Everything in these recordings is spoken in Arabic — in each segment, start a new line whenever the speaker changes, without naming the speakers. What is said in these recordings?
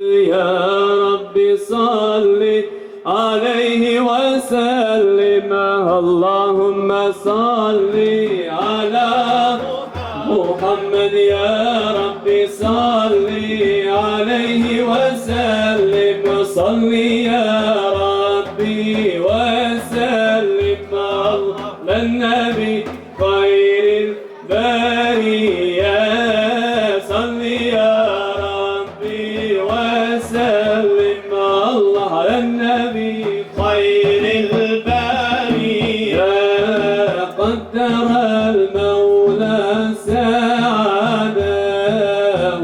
يا رب صل عليه وسلم اللهم صل على محمد يا رب صل عليه وسلم صل يا ربي وسلم على النبي خير البرية صل يا ربي وسلم الله على النبي خير البرية قدر المولى سعادة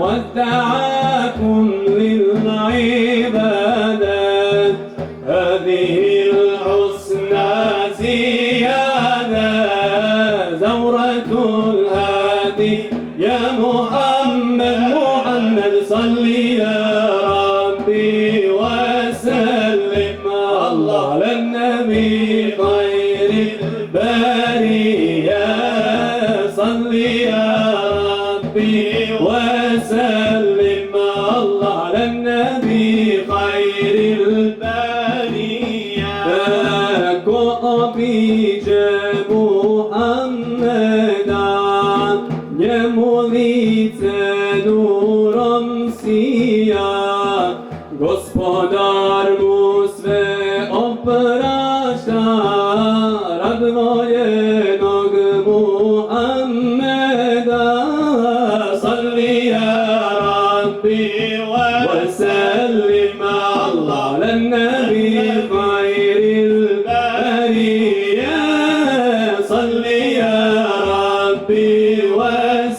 ودعاكم للعبادات هذه الحسنى زيادة زورة الهادي يا محمد صل يا ربي وسلم الله على النبي خير البرية صل يا ربي وسلم الله على النبي خير البرية كوبي محمد يا موليت نورم سیا Gospodar mu sve oprašta radvojenog Muhammeda salli ya Rabbi wa sallim Allah ala nabi khairil bariyya salli ya Rabbi wa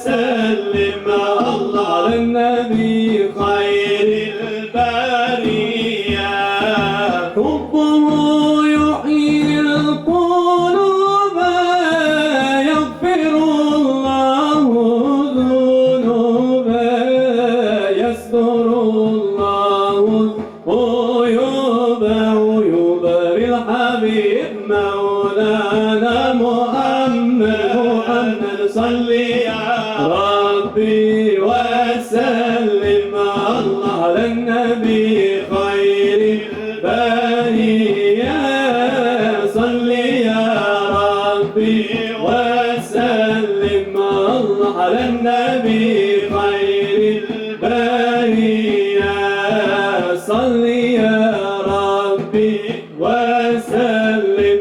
sallim Allah ala nabi khairil حبه يحيي القلوب يغفر الله الذنوب يستر الله عيوب بالحبيب مولانا محمد صل يا ربي وسلم الله على النبي خير البرية صل يا ربي وسلم الله على النبي خير البرية صل يا ربي وسلم.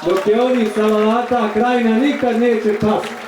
Dok je ovih salavata krajina nikad neće pasti.